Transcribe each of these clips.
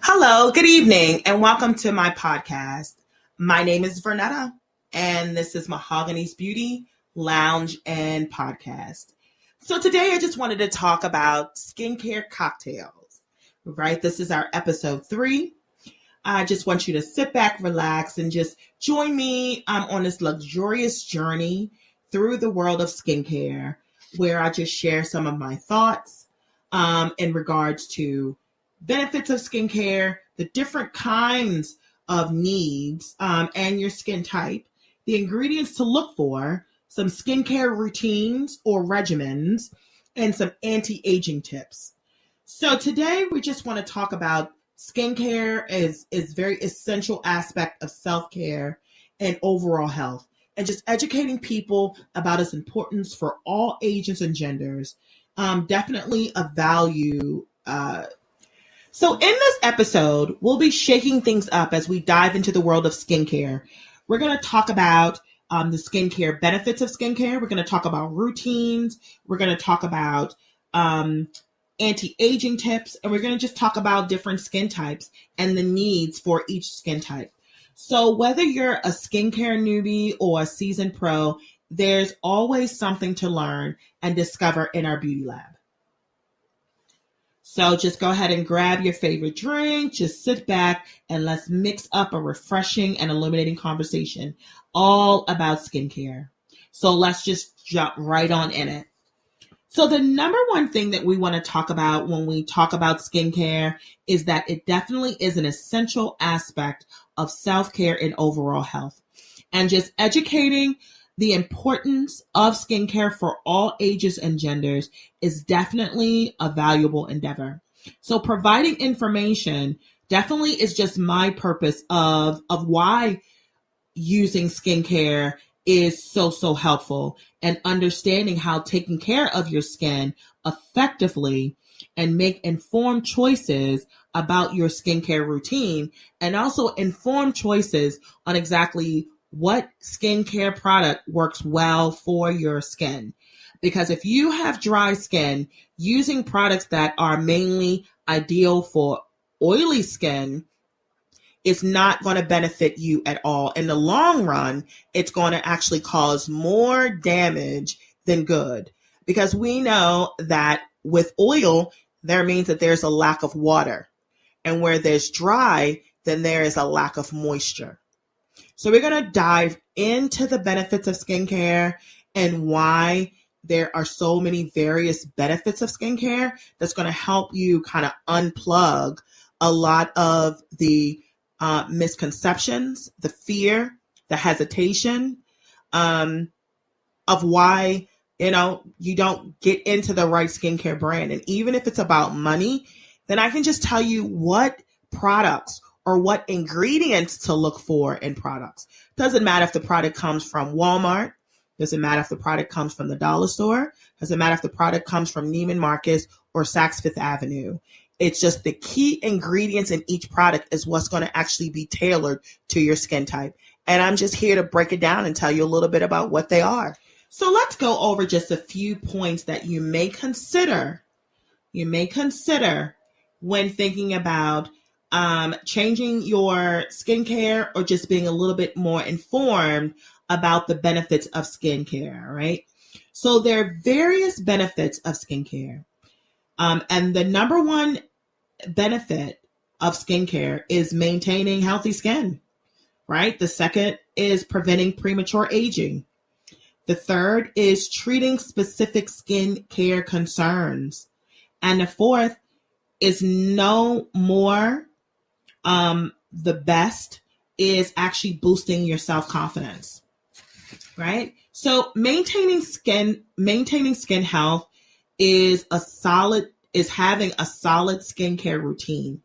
Hello, good evening, and welcome to my podcast. My name is Vernetta, and this is Mahogany's Beauty Lounge and Podcast. So today I just wanted to talk about skincare cocktails, right? This is our episode 3. I just want you to sit back, relax, and just join me on this luxurious journey through the world of skincare, where I just share some of my thoughts in regards to benefits of skincare, the different kinds of needs, and your skin type, the ingredients to look for, some skincare routines or regimens, and some anti-aging tips. So today we just want to talk about skincare is very essential aspect of self-care and overall health, and just educating people about its importance for all ages and genders. Definitely a value. So in this episode, we'll be shaking things up as we dive into the world of skincare. We're going to talk about the skincare benefits of skincare. We're going to talk about routines. We're going to talk about anti-aging tips. And we're going to just talk about different skin types and the needs for each skin type. So whether you're a skincare newbie or a seasoned pro, there's always something to learn and discover in our beauty lab. So just go ahead and grab your favorite drink, just sit back, and let's mix up a refreshing and illuminating conversation all about skincare. So let's just jump right on in it. So the number one thing that we want to talk about when we talk about skincare is that it definitely is an essential aspect of self-care and overall health. And just educating the importance of skincare for all ages and genders is definitely a valuable endeavor. So providing information definitely is just my purpose of why using skincare is so helpful, and understanding how taking care of your skin effectively and make informed choices about your skincare routine, and also informed choices on exactly what skincare product works well for your skin. Because if you have dry skin, using products that are mainly ideal for oily skin is not going to benefit you at all. In the long run, it's going to actually cause more damage than good. Because we know that with oil, there means that there's a lack of water. And where there's dry, then there is a lack of moisture. So we're going to dive into the benefits of skincare and why there are so many various benefits of skincare that's going to help you kind of unplug a lot of the misconceptions, the fear, the hesitation of why, you don't get into the right skincare brand. And even if it's about money, then I can just tell you what products or what ingredients to look for in products. Doesn't matter if the product comes from Walmart. Doesn't matter if the product comes from the dollar store. Doesn't matter if the product comes from Neiman Marcus or Saks Fifth Avenue. It's just the key ingredients in each product is what's going to actually be tailored to your skin type. And I'm just here to break it down and tell you a little bit about what they are. So let's go over just a few points that you may consider. When thinking about changing your skincare or just being a little bit more informed about the benefits of skincare, right? So there are various benefits of skincare. And the number one benefit of skincare is maintaining healthy skin, right? The second is preventing premature aging. The third is treating specific skincare concerns. And the fourth is no more. The best is actually boosting your self-confidence, right? So maintaining skin health is having a solid skincare routine.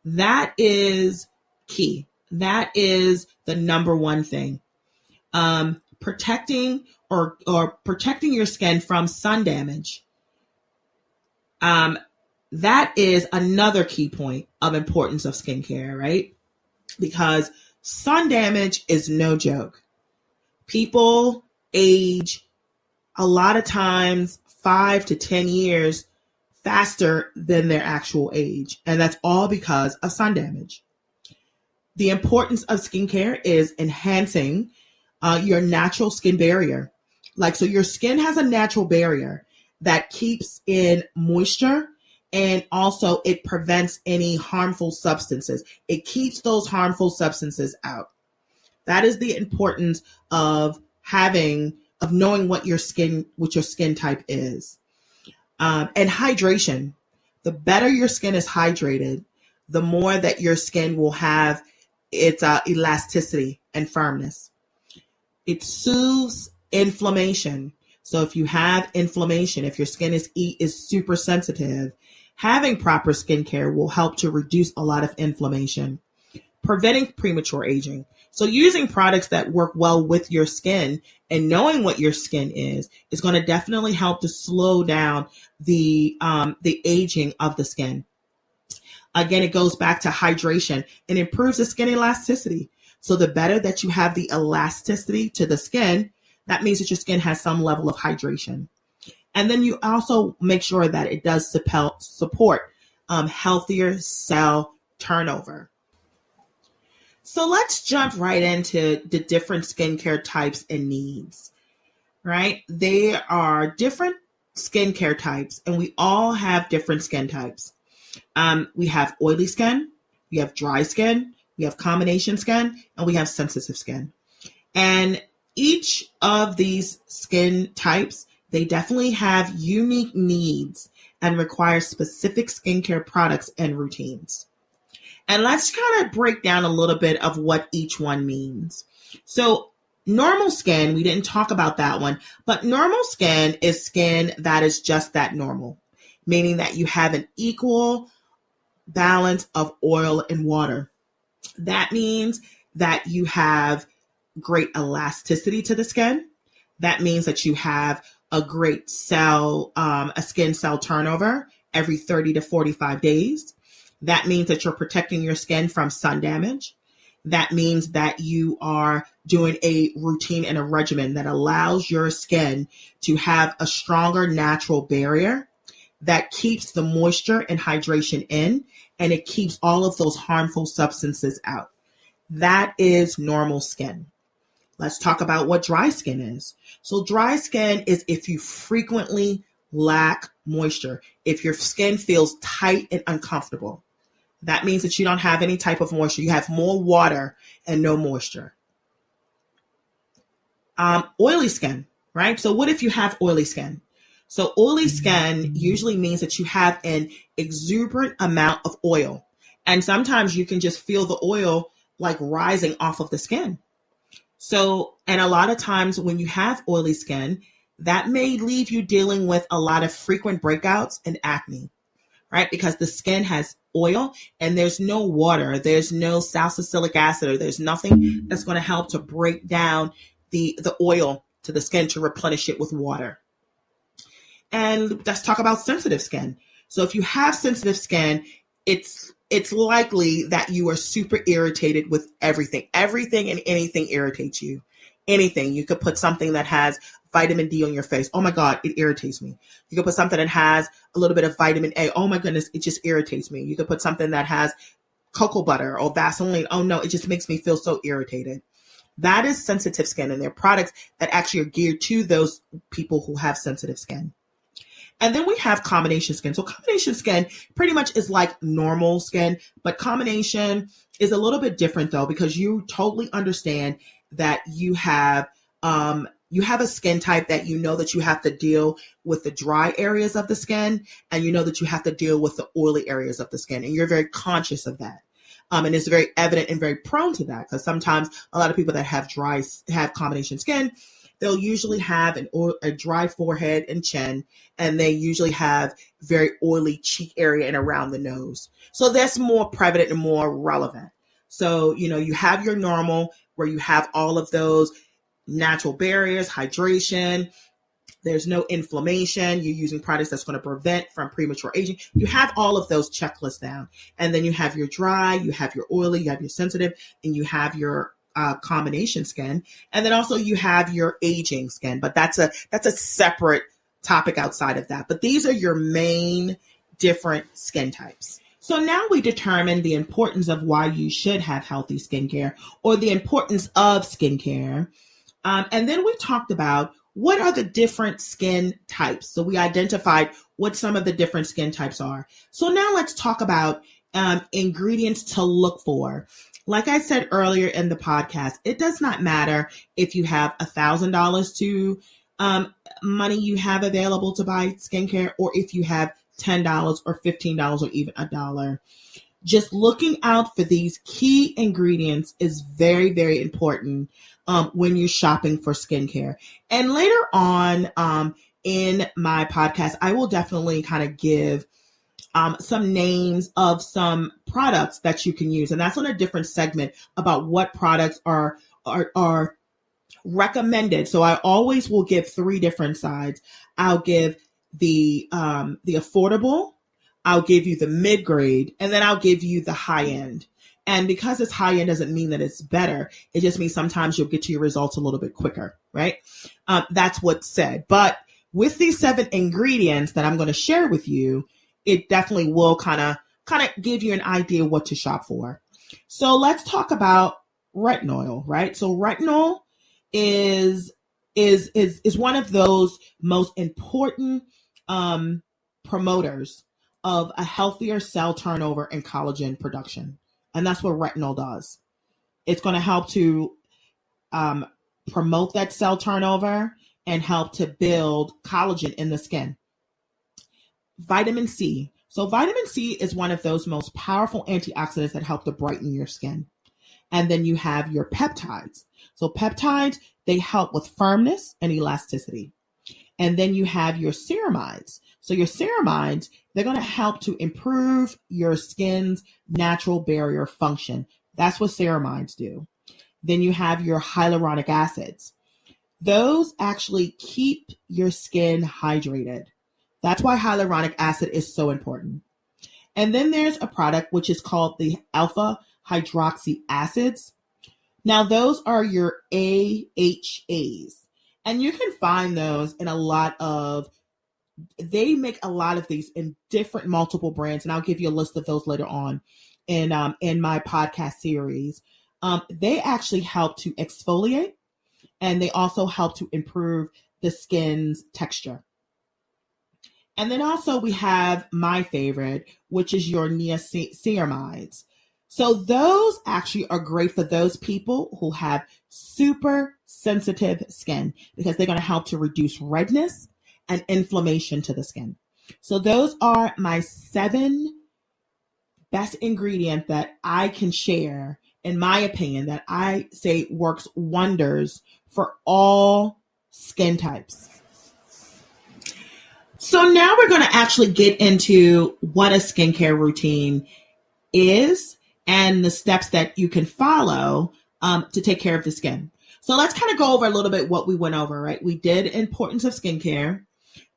That is key. That is the number one thing. Protecting your skin from sun damage. That is another key point of importance of skincare, right? Because sun damage is no joke. People age a lot of times 5 to 10 years faster than their actual age. And that's all because of sun damage. The importance of skincare is enhancing your natural skin barrier. So your skin has a natural barrier that keeps in moisture, and also it prevents any harmful substances. It keeps those harmful substances out. That is the importance of knowing what your skin type is. And hydration. The better your skin is hydrated, the more that your skin will have its elasticity and firmness. It soothes inflammation. So if you have inflammation, if your skin is super sensitive, having proper skincare will help to reduce a lot of inflammation. Preventing premature aging. So using products that work well with your skin and knowing what your skin is going to definitely help to slow down the aging of the skin. Again, it goes back to hydration and improves the skin elasticity. So the better that you have the elasticity to the skin, that means that your skin has some level of hydration. And then you also make sure that it does support healthier cell turnover. So let's jump right into the different skincare types and needs, right? There are different skincare types, and we all have different skin types. We have oily skin, we have dry skin, we have combination skin, and we have sensitive skin. And each of these skin types, they definitely have unique needs and require specific skincare products and routines. And let's kind of break down a little bit of what each one means. So normal skin, we didn't talk about that one, but normal skin is skin that is just that normal, meaning that you have an equal balance of oil and water. That means that you have great elasticity to the skin. That means that you have a great a skin cell turnover every 30 to 45 days. That means that you're protecting your skin from sun damage. That means that you are doing a routine and a regimen that allows your skin to have a stronger natural barrier that keeps the moisture and hydration in, and it keeps all of those harmful substances out. That is normal skin. Let's talk about what dry skin is. So dry skin is if you frequently lack moisture, if your skin feels tight and uncomfortable. That means that you don't have any type of moisture. You have more water and no moisture. Oily skin, right? So what if you have oily skin? So oily skin usually means that you have an exuberant amount of oil. And sometimes you can just feel the oil like rising off of the skin. So, and a lot of times when you have oily skin, that may leave you dealing with a lot of frequent breakouts and acne, right? Because the skin has oil and there's no water, there's no salicylic acid, or there's nothing that's going to help to break down the oil to the skin to replenish it with water. And let's talk about sensitive skin. So if you have sensitive skin, it's likely that you are super irritated with everything. Everything and anything irritates you. Anything. You could put something that has vitamin D on your face. Oh my God, it irritates me. You could put something that has a little bit of vitamin A. Oh my goodness, it just irritates me. You could put something that has cocoa butter or Vaseline. Oh no, it just makes me feel so irritated. That is sensitive skin, and they're products that actually are geared to those people who have sensitive skin. And then we have combination skin. So combination skin pretty much is like normal skin, but combination is a little bit different though, because you totally understand that you have a skin type that you know that you have to deal with the dry areas of the skin, and you know that you have to deal with the oily areas of the skin, and you're very conscious of that. And it's very evident and very prone to that, because sometimes a lot of people that have combination skin, they'll usually have a dry forehead and chin, and they usually have very oily cheek area and around the nose. So that's more prevalent and more relevant. So, you have your normal, where you have all of those natural barriers, hydration, there's no inflammation, you're using products that's going to prevent from premature aging. You have all of those checklists down. And then you have your dry, you have your oily, you have your sensitive, and you have your combination skin. And then also you have your aging skin, but that's a separate topic outside of that. But these are your main different skin types. So now we determined the importance of why you should have healthy skincare, or the importance of skincare. And then we talked about what are the different skin types. So we identified what some of the different skin types are. So now let's talk about ingredients to look for. Like I said earlier in the podcast, it does not matter if you have $1,000 to money you have available to buy skincare, or if you have $10 or $15 or even $1. Just looking out for these key ingredients is very, very important when you're shopping for skincare. And later on in my podcast, I will definitely kind of give some names of some products that you can use. And that's on a different segment about what products are recommended. So I always will give 3 different sides. I'll give the affordable, I'll give you the mid-grade, and then I'll give you the high end. And because it's high end doesn't mean that it's better. It just means sometimes you'll get to your results a little bit quicker, right? That's what's said. But with these 7 ingredients that I'm going to share with you, it definitely will kind of give you an idea what to shop for. So let's talk about retinol, right? So retinol is one of those most important promoters of a healthier cell turnover and collagen production. And that's what retinol does. It's going to help to promote that cell turnover and help to build collagen in the skin. Vitamin C. So vitamin C is one of those most powerful antioxidants that help to brighten your skin. And then you have your peptides. So peptides, they help with firmness and elasticity. And then you have your ceramides. So your ceramides, they're going to help to improve your skin's natural barrier function. That's what ceramides do. Then you have your hyaluronic acids. Those actually keep your skin hydrated. That's why hyaluronic acid is so important. And then there's a product which is called the alpha hydroxy acids. Now those are your AHAs. And you can find those in they make a lot of these in different multiple brands. And I'll give you a list of those later on in my podcast series. They actually help to exfoliate, and they also help to improve the skin's texture. And then also we have my favorite, which is your niacinamides. So those actually are great for those people who have super sensitive skin, because they're going to help to reduce redness and inflammation to the skin. So those are my 7 best ingredients that I can share, in my opinion, that I say works wonders for all skin types. So now we're going to actually get into what a skincare routine is and the steps that you can follow to take care of the skin. So let's kind of go over a little bit what we went over, right? We did importance of skincare.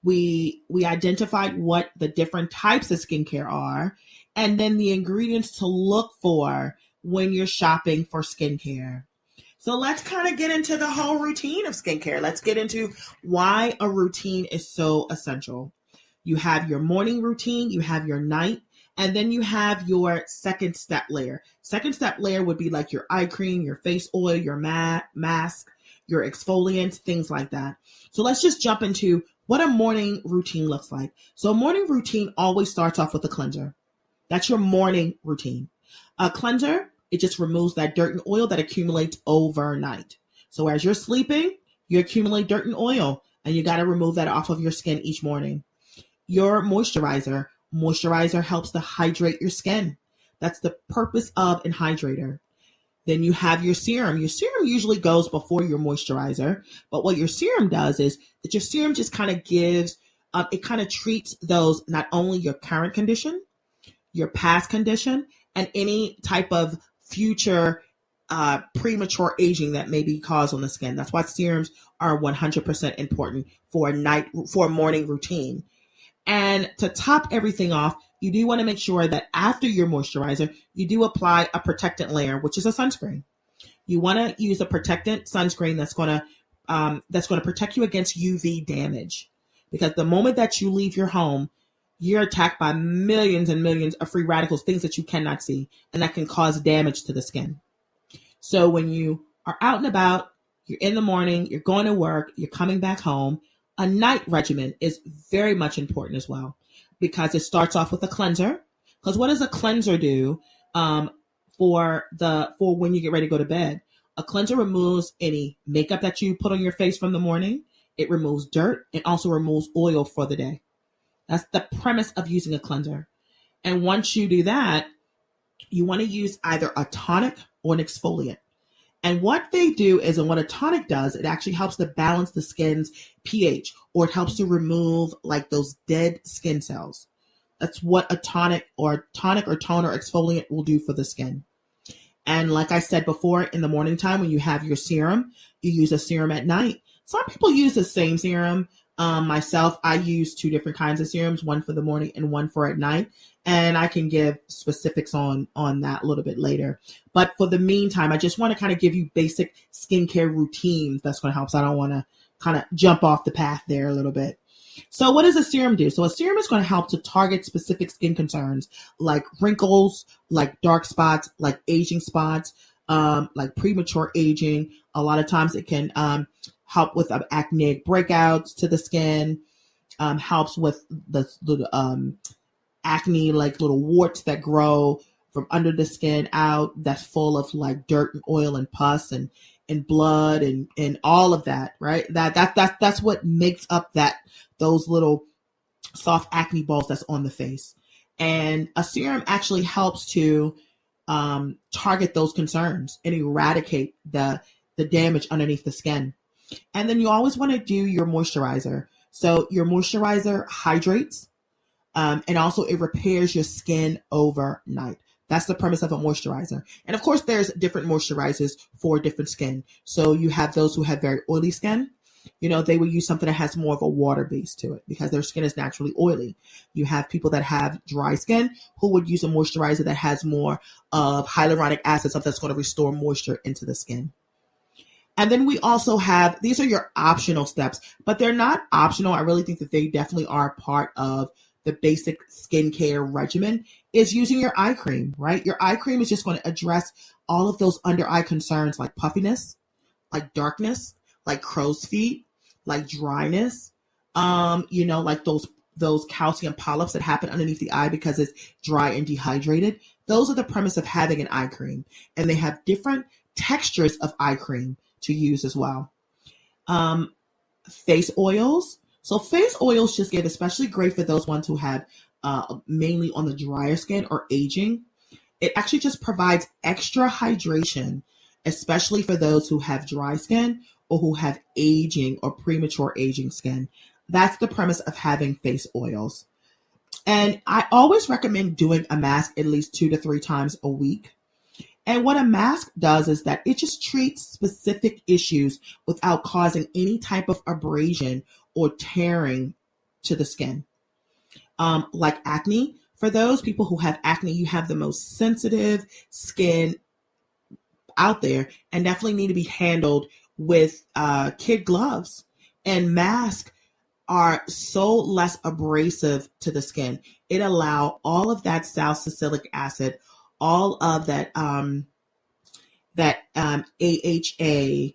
We identified what the different types of skincare are, and then the ingredients to look for when you're shopping for skincare. So let's kind of get into the whole routine of skincare. Let's get into why a routine is so essential. You have your morning routine, you have your night, and then you have your second step layer. Second step layer would be like your eye cream, your face oil, your mask, your exfoliants, things like that. So let's just jump into what a morning routine looks like. So a morning routine always starts off with a cleanser. That's your morning routine. A cleanser, it just removes that dirt and oil that accumulates overnight. So as you're sleeping, you accumulate dirt and oil, and you got to remove that off of your skin each morning. Your moisturizer helps to hydrate your skin. That's the purpose of an hydrator. Then you have your serum. Your serum usually goes before your moisturizer, but what your serum does is that your serum just kind of gives, it kind of treats those, not only your current condition, your past condition, and any type of future premature aging that may be caused on the skin. That's why serums are 100% important for a morning routine. And to top everything off, you do want to make sure that after your moisturizer, you do apply a protectant layer, which is a sunscreen. You want to use a protectant sunscreen that's going to protect you against UV damage, because the moment that you leave your home, you're attacked by millions and millions of free radicals, things that you cannot see, and that can cause damage to the skin. So when you are out and about, you're in the morning, you're going to work, you're coming back home, a night regimen is very much important as well, because it starts off with a cleanser. Because what does a cleanser do for when you get ready to go to bed? A cleanser removes any makeup that you put on your face from the morning. It removes dirt. It also removes oil for the day. That's the premise of using a cleanser. And once you do that, you want to use either a tonic or an exfoliant. And what they do is, and what a tonic does, it actually helps to balance the skin's pH, or it helps to remove like those dead skin cells. That's what a tonic or toner exfoliant will do for the skin. And like I said before, in the morning time when you have your serum, you use a serum at night. Some people use the same serum. Myself, I use two different kinds of serums, one for the morning and one for at night. And I can give specifics on that a little bit later. But for the meantime, I just want to kind of give you basic skincare routines that's going to help. So I don't want to kind of jump off the path there a little bit. So what does a serum do? So a serum is going to help to target specific skin concerns like wrinkles, like dark spots, like aging spots, like premature aging. A lot of times it can help with acneic breakouts to the skin, helps with the acne, like little warts that grow from under the skin out, that's full of like dirt and oil and pus and blood and all of that, right? That's what makes up those little soft acne balls that's on the face. And a serum actually helps to target those concerns and eradicate the damage underneath the skin. And then you always want to do your moisturizer. So your moisturizer hydrates, and also it repairs your skin overnight. That's the premise of a moisturizer. And of course, there's different moisturizers for different skin. So you have those who have very oily skin. They will use something that has more of a water base to it because their skin is naturally oily. You have people that have dry skin who would use a moisturizer that has more of hyaluronic acid, something that's going to restore moisture into the skin. And then we also have, these are your optional steps, but they're not optional. I really think that they definitely are part of the basic skincare regimen, is using your eye cream, right? Your eye cream is just going to address all of those under eye concerns like puffiness, like darkness, like crow's feet, like dryness, like those calcium polyps that happen underneath the eye because it's dry and dehydrated. Those are the premise of having an eye cream. And they have different textures of eye cream to use as well. Face oils. So face oils just get especially great for those ones who have mainly on the drier skin or aging. It actually just provides extra hydration, especially for those who have dry skin or who have aging or premature aging skin. That's the premise of having face oils. And I always recommend doing a mask at least 2 to 3 times a week. And what a mask does is that it just treats specific issues without causing any type of abrasion or tearing to the skin. Like acne, for those people who have acne, you have the most sensitive skin out there and definitely need to be handled with kid gloves. And masks are so less abrasive to the skin. It allows all of that salicylic acid, all of that AHA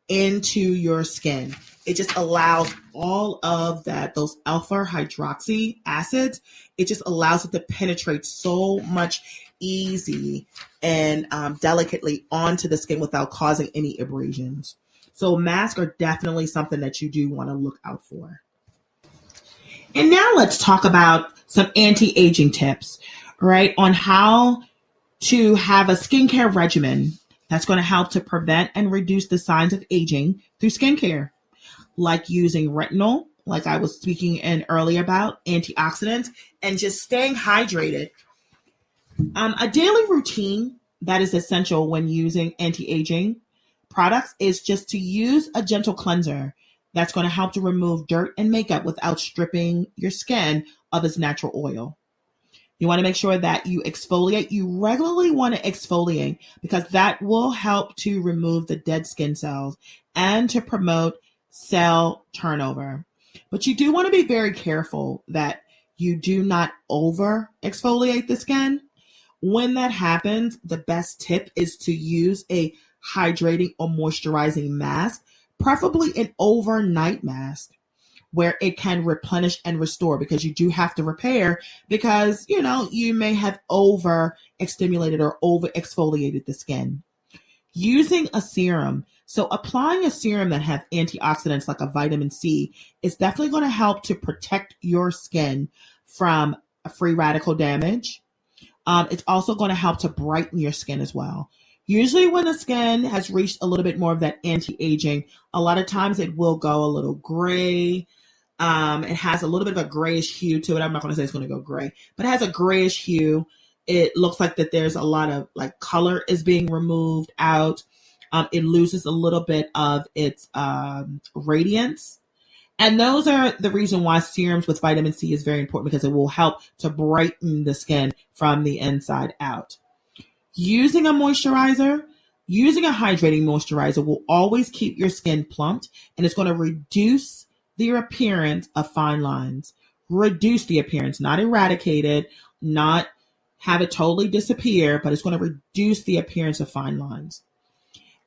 into your skin. It just allows all of that, those alpha hydroxy acids, it just allows it to penetrate so much easy and delicately onto the skin without causing any abrasions. So masks are definitely something that you do want to look out for. And now let's talk about some anti-aging tips, right? On how to have a skincare regimen that's going to help to prevent and reduce the signs of aging through skincare, like using retinol, like I was speaking in earlier about, antioxidants, and just staying hydrated. A daily routine that is essential when using anti-aging products is just to use a gentle cleanser that's going to help to remove dirt and makeup without stripping your skin of its natural oil. You want to make sure that you exfoliate. You regularly want to exfoliate because that will help to remove the dead skin cells and to promote cell turnover. But you do want to be very careful that you do not over exfoliate the skin. When that happens, the best tip is to use a hydrating or moisturizing mask, preferably an overnight mask where it can replenish and restore, because you do have to repair, because you may have over stimulated or over exfoliated the skin. Using a serum. So applying a serum that have antioxidants like a vitamin C is definitely going to help to protect your skin from free radical damage. It's also going to help to brighten your skin as well. Usually when the skin has reached a little bit more of that anti-aging, a lot of times it will go a little gray. It has a little bit of a grayish hue to it. I'm not going to say it's going to go gray, but it has a grayish hue. It looks like that there's a lot of like color is being removed out. It loses a little bit of its radiance. And those are the reason why serums with vitamin C is very important, because it will help to brighten the skin from the inside out. Using a moisturizer, using a hydrating moisturizer will always keep your skin plumped, and it's going to reduce the appearance of fine lines. Reduce the appearance, not eradicate it, not have it totally disappear, but it's going to reduce the appearance of fine lines.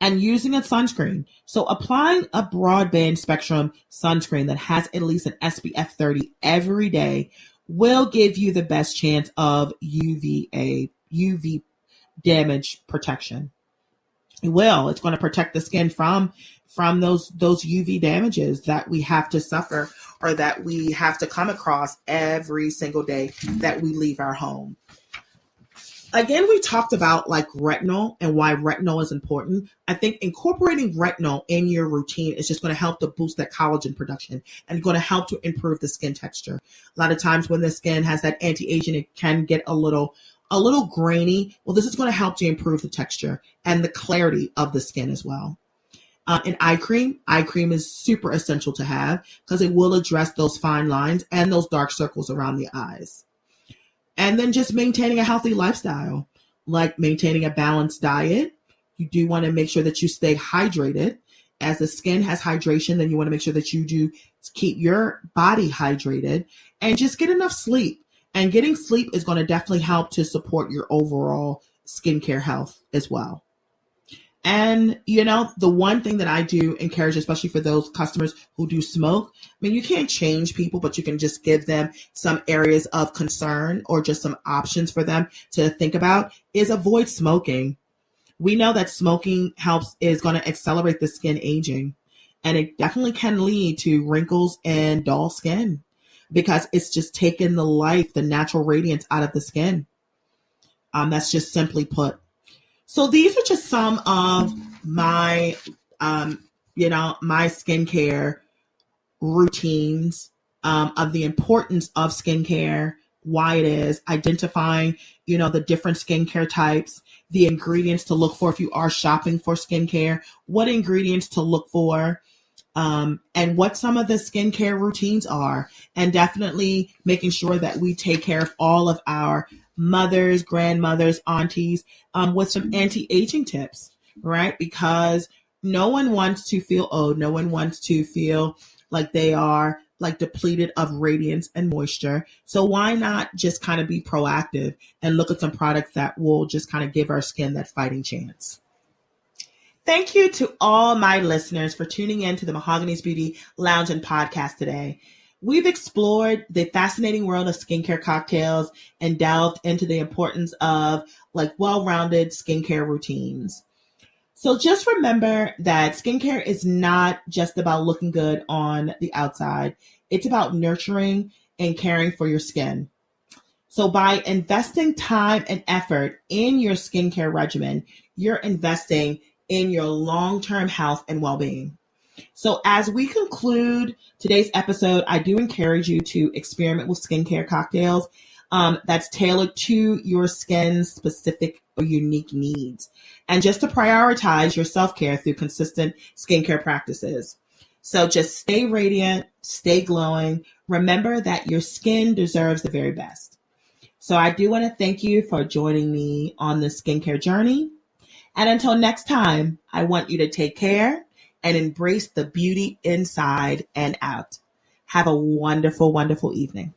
And using a sunscreen. So applying a broadband spectrum sunscreen that has at least an SPF 30 every day will give you the best chance of UV damage protection. It will. It's going to protect the skin from those UV damages that we have to suffer, or that we have to come across every single day that we leave our home. Again, we talked about like retinol and why retinol is important. I think incorporating retinol in your routine is just going to help to boost that collagen production, and going to help to improve the skin texture. A lot of times when the skin has that anti-aging, it can get a little grainy. Well, this is going to help to improve the texture and the clarity of the skin as well. And eye cream is super essential to have, because it will address those fine lines and those dark circles around the eyes. And then just maintaining a healthy lifestyle, like maintaining a balanced diet. You do want to make sure that you stay hydrated. As the skin has hydration, then you want to make sure that you do keep your body hydrated, and just get enough sleep. And getting sleep is going to definitely help to support your overall skincare health as well. And, the one thing that I do encourage, especially for those customers who do smoke, you can't change people, but you can just give them some areas of concern, or just some options for them to think about, is avoid smoking. We know that smoking is going to accelerate the skin aging, and it definitely can lead to wrinkles and dull skin, because it's just taking the natural radiance out of the skin. That's just simply put. So these are just some of my, my skincare routines, of the importance of skincare, why it is, identifying, the different skincare types, the ingredients to look for if you are shopping for skincare, what ingredients to look for, and what some of the skincare routines are, and definitely making sure that we take care of all of our mothers, grandmothers, aunties, with some anti-aging tips, right? Because no one wants to feel old. No one wants to feel like they are like depleted of radiance and moisture. So why not just kind of be proactive and look at some products that will just kind of give our skin that fighting chance. Thank you to all my listeners for tuning in to the Mahogany's Beauty Lounge and Podcast today. We've explored the fascinating world of skincare cocktails and delved into the importance of well-rounded skincare routines. So just remember that skincare is not just about looking good on the outside. It's about nurturing and caring for your skin. So by investing time and effort in your skincare regimen, you're investing in your long-term health and well-being. So as we conclude today's episode, I do encourage you to experiment with skincare cocktails that's tailored to your skin's specific or unique needs, and just to prioritize your self-care through consistent skincare practices. So just stay radiant, stay glowing. Remember that your skin deserves the very best. So I do want to thank you for joining me on this skincare journey. And until next time, I want you to take care and embrace the beauty inside and out. Have a wonderful, wonderful evening.